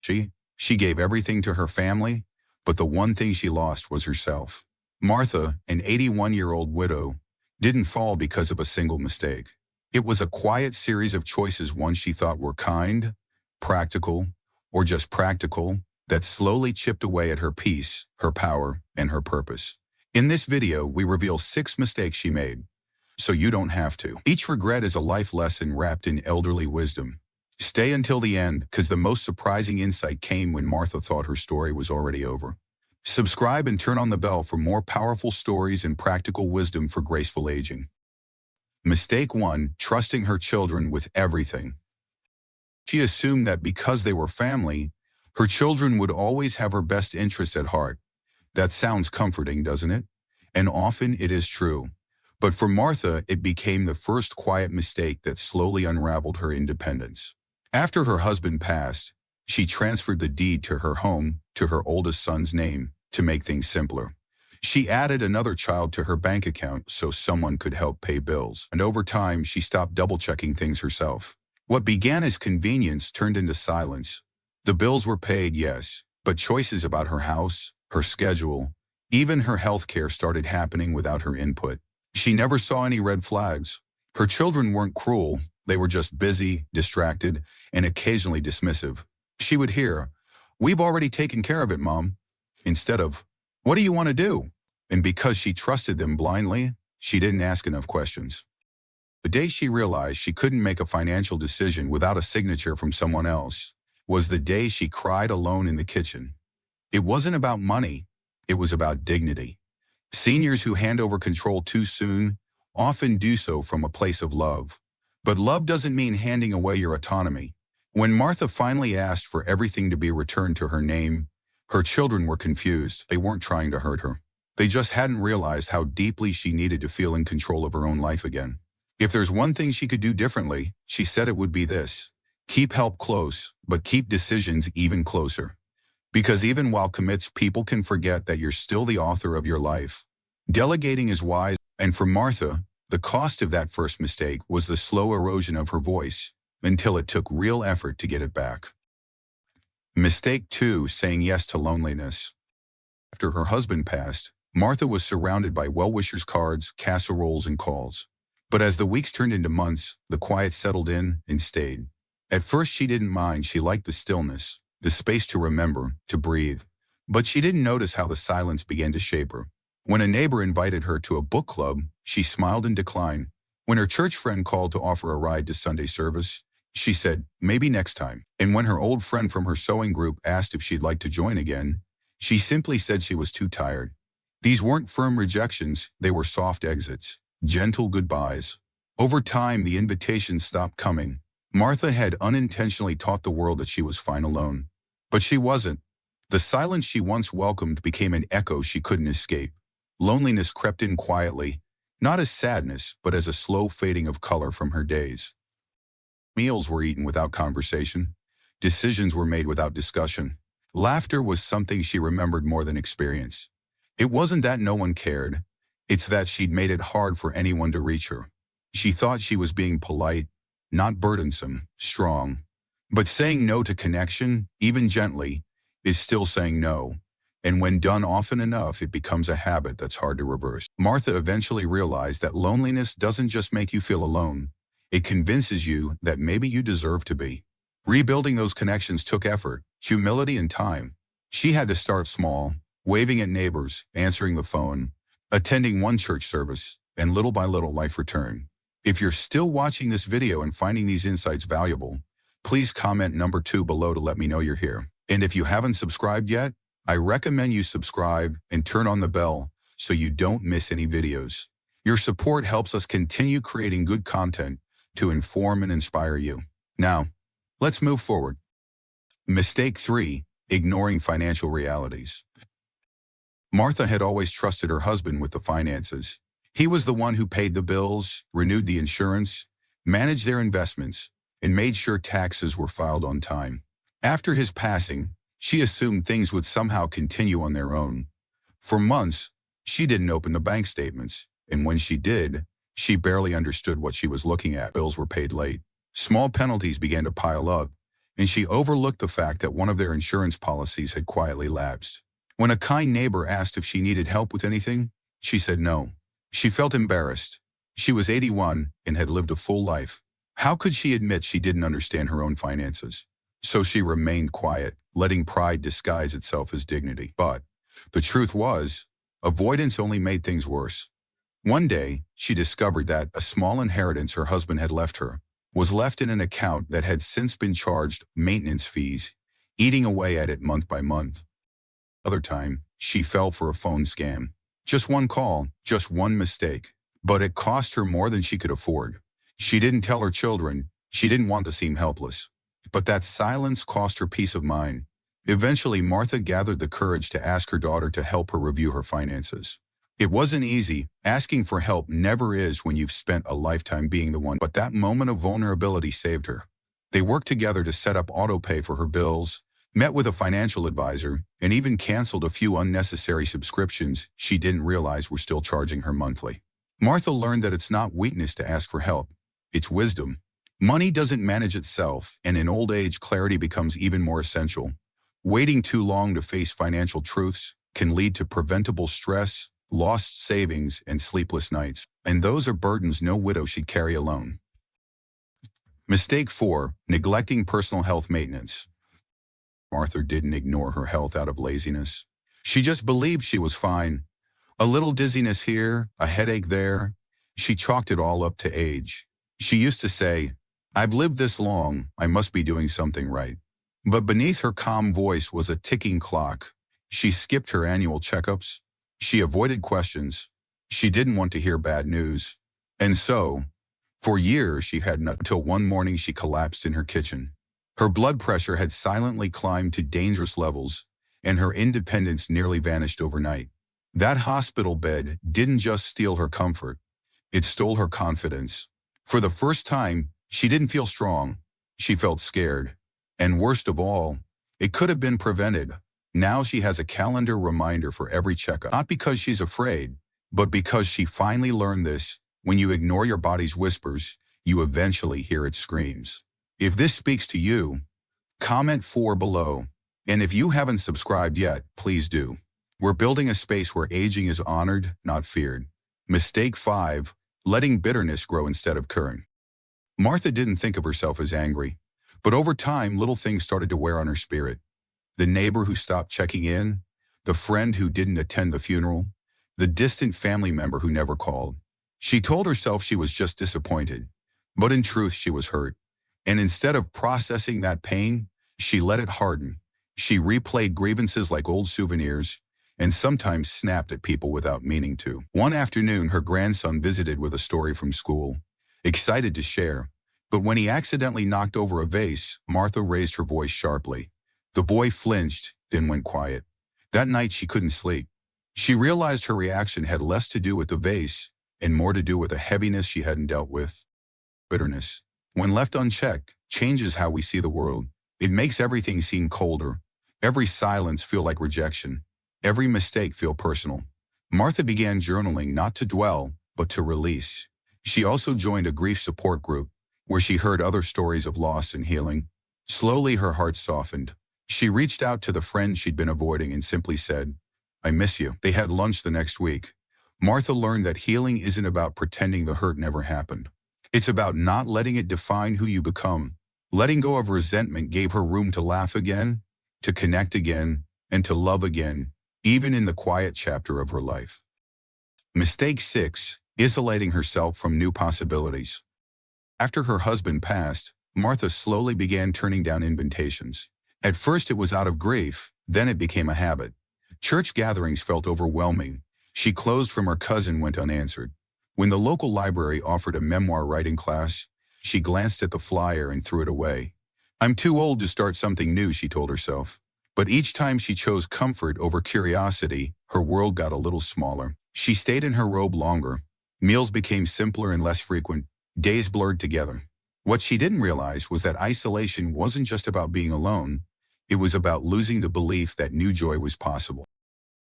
She gave everything to her family, but the one thing she lost was herself. Martha, an 81-year-old widow, didn't fall because of a single mistake. It was a quiet series of choices ones she thought were kind, practical, or just practical, that slowly chipped away at her peace, her power, and her purpose. In this video, we reveal 6 mistakes she made, so you don't have to. Each regret is a life lesson wrapped in elderly wisdom. Stay until the end, because the most surprising insight came when Martha thought her story was already over. Subscribe and turn on the bell for more powerful stories and practical wisdom for graceful aging. Mistake 1: trusting her children with everything. She assumed that because they were family, her children would always have her best interests at heart. That sounds comforting, doesn't it? And often it is true. But for Martha, it became the first quiet mistake that slowly unraveled her independence. After her husband passed, she transferred the deed to her home to her oldest son's name to make things simpler. She added another child to her bank account so someone could help pay bills. And over time, she stopped double-checking things herself. What began as convenience turned into silence. The bills were paid, yes, but choices about her house, her schedule, even her health care started happening without her input. She never saw any red flags. Her children weren't cruel. They were just busy, distracted, and occasionally dismissive. She would hear, "We've already taken care of it, Mom," instead of, "What do you want to do?" And because she trusted them blindly, she didn't ask enough questions. The day she realized she couldn't make a financial decision without a signature from someone else was the day she cried alone in the kitchen. It wasn't about money. It was about dignity. Seniors who hand over control too soon often do so from a place of love. But love doesn't mean handing away your autonomy. When Martha finally asked for everything to be returned to her name, her children were confused. They weren't trying to hurt her. They just hadn't realized how deeply she needed to feel in control of her own life again. If there's one thing she could do differently, she said it would be this: keep help close, but keep decisions even closer. Because even while commits, people can forget that you're still the author of your life. Delegating is wise, and for Martha, the cost of that first mistake was the slow erosion of her voice until it took real effort to get it back. Mistake 2: saying yes to loneliness. After her husband passed, Martha was surrounded by well-wishers' cards, casseroles, and calls. But as the weeks turned into months, the quiet settled in and stayed. At first, she didn't mind. She liked the stillness, the space to remember, to breathe. But she didn't notice how the silence began to shape her. When a neighbor invited her to a book club, she smiled and declined. When her church friend called to offer a ride to Sunday service, she said, "Maybe next time." And when her old friend from her sewing group asked if she'd like to join again, she simply said she was too tired. These weren't firm rejections, they were soft exits, gentle goodbyes. Over time, the invitations stopped coming. Martha had unintentionally taught the world that she was fine alone. But she wasn't. The silence she once welcomed became an echo she couldn't escape. Loneliness crept in quietly, not as sadness, but as a slow fading of color from her days. Meals were eaten without conversation. Decisions were made without discussion. Laughter was something she remembered more than experience. It wasn't that no one cared. It's that she'd made it hard for anyone to reach her. She thought she was being polite, not burdensome, strong. But saying no to connection, even gently, is still saying no. And when done often enough, it becomes a habit that's hard to reverse. Martha eventually realized that loneliness doesn't just make you feel alone. It convinces you that maybe you deserve to be. Rebuilding those connections took effort, humility, and time. She had to start small, waving at neighbors, answering the phone, attending one church service, and little by little life returned. If you're still watching this video and finding these insights valuable, please comment number 2 below to let me know you're here. And if you haven't subscribed yet, I recommend you subscribe and turn on the bell so you don't miss any videos. Your support helps us continue creating good content to inform and inspire you. Now, let's move forward. Mistake 3: ignoring financial realities. Martha had always trusted her husband with the finances. He was the one who paid the bills, renewed the insurance, managed their investments, and made sure taxes were filed on time. After his passing, she assumed things would somehow continue on their own. For months, she didn't open the bank statements, and when she did, she barely understood what she was looking at. Bills were paid late. Small penalties began to pile up, and she overlooked the fact that one of their insurance policies had quietly lapsed. When a kind neighbor asked if she needed help with anything, she said no. She felt embarrassed. She was 81 and had lived a full life. How could she admit she didn't understand her own finances? So she remained quiet, letting pride disguise itself as dignity. But the truth was, avoidance only made things worse. One day, she discovered that a small inheritance her husband had left her was left in an account that had since been charged maintenance fees, eating away at it month by month. Other time, she fell for a phone scam. Just one call, just one mistake. But it cost her more than she could afford. She didn't tell her children. She didn't want to seem helpless. But that silence cost her peace of mind. Eventually, Martha gathered the courage to ask her daughter to help her review her finances. It wasn't easy. Asking for help never is when you've spent a lifetime being the one. But that moment of vulnerability saved her. They worked together to set up autopay for her bills, met with a financial advisor, and even canceled a few unnecessary subscriptions she didn't realize were still charging her monthly. Martha learned that it's not weakness to ask for help. It's wisdom. Money doesn't manage itself, and in old age, clarity becomes even more essential. Waiting too long to face financial truths can lead to preventable stress, lost savings, and sleepless nights. And those are burdens no widow should carry alone. Mistake 4. Neglecting personal health maintenance. Martha didn't ignore her health out of laziness. She just believed she was fine. A little dizziness here, a headache there. She chalked it all up to age. She used to say, "I've lived this long, I must be doing something right." But beneath her calm voice was a ticking clock. She skipped her annual checkups. She avoided questions. She didn't want to hear bad news. And so, for years she had not until one morning she collapsed in her kitchen. Her blood pressure had silently climbed to dangerous levels, and her independence nearly vanished overnight. That hospital bed didn't just steal her comfort, it stole her confidence. For the first time, she didn't feel strong. She felt scared. And worst of all, it could have been prevented. Now she has a calendar reminder for every checkup. Not because she's afraid, but because she finally learned this: when you ignore your body's whispers, you eventually hear its screams. If this speaks to you, comment 4 below. And if you haven't subscribed yet, please do. We're building a space where aging is honored, not feared. Mistake 5. Letting bitterness grow instead of curing. Martha didn't think of herself as angry, but over time, little things started to wear on her spirit. The neighbor who stopped checking in, the friend who didn't attend the funeral, the distant family member who never called. She told herself she was just disappointed, but in truth, she was hurt. And instead of processing that pain, she let it harden. She replayed grievances like old souvenirs, and sometimes snapped at people without meaning to. One afternoon, her grandson visited with a story from school, excited to share. But when he accidentally knocked over a vase, Martha raised her voice sharply. The boy flinched, then went quiet. That night, she couldn't sleep. She realized her reaction had less to do with the vase and more to do with a heaviness she hadn't dealt with. Bitterness, when left unchecked, changes how we see the world. It makes everything seem colder, every silence feel like rejection, every mistake feel personal. Martha began journaling not to dwell, but to release. She also joined a grief support group, where she heard other stories of loss and healing. Slowly, her heart softened. She reached out to the friend she'd been avoiding and simply said, "I miss you." They had lunch the next week. Martha learned that healing isn't about pretending the hurt never happened. It's about not letting it define who you become. Letting go of resentment gave her room to laugh again, to connect again, and to love again, even in the quiet chapter of her life. Mistake 6. Isolating herself from new possibilities. After her husband passed, Martha slowly began turning down invitations. At first it was out of grief, then it became a habit. Church gatherings felt overwhelming. She closed from her cousin went unanswered. When the local library offered a memoir writing class, she glanced at the flyer and threw it away. "I'm too old to start something new," she told herself. But each time she chose comfort over curiosity, her world got a little smaller. She stayed in her robe longer. Meals became simpler and less frequent. Days blurred together. What she didn't realize was that isolation wasn't just about being alone. It was about losing the belief that new joy was possible.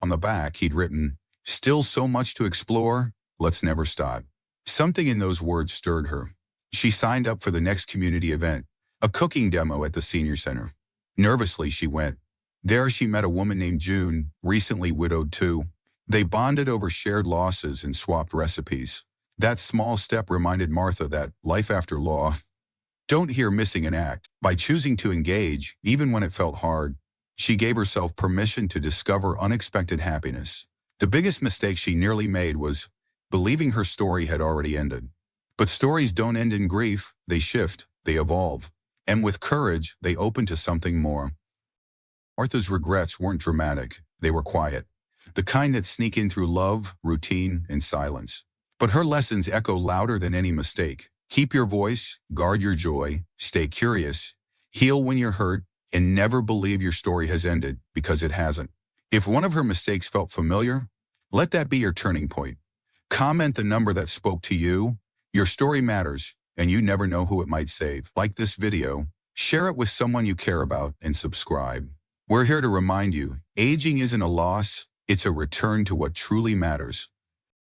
On the back, he'd written, "Still so much to explore, let's never stop." Something in those words stirred her. She signed up for the next community event, A cooking demo at the senior center. Nervously, she went. There she met a woman named June, recently widowed too. They bonded over shared losses and swapped recipes. That small step reminded Martha that life after law. Don't hear missing an act. By choosing to engage, even when it felt hard, she gave herself permission to discover unexpected happiness. The biggest mistake she nearly made was believing her story had already ended. But stories don't end in grief, they shift, they evolve. And with courage, they open to something more. Martha's regrets weren't dramatic, they were quiet. The kind that sneak in through love, routine, and silence. But her lessons echo louder than any mistake. Keep your voice, guard your joy, stay curious, heal when you're hurt, and never believe your story has ended, because it hasn't. If one of her mistakes felt familiar, let that be your turning point. Comment the number that spoke to you. Your story matters, and you never know who it might save. Like this video, share it with someone you care about, and subscribe. We're here to remind you, aging isn't a loss, it's a return to what truly matters.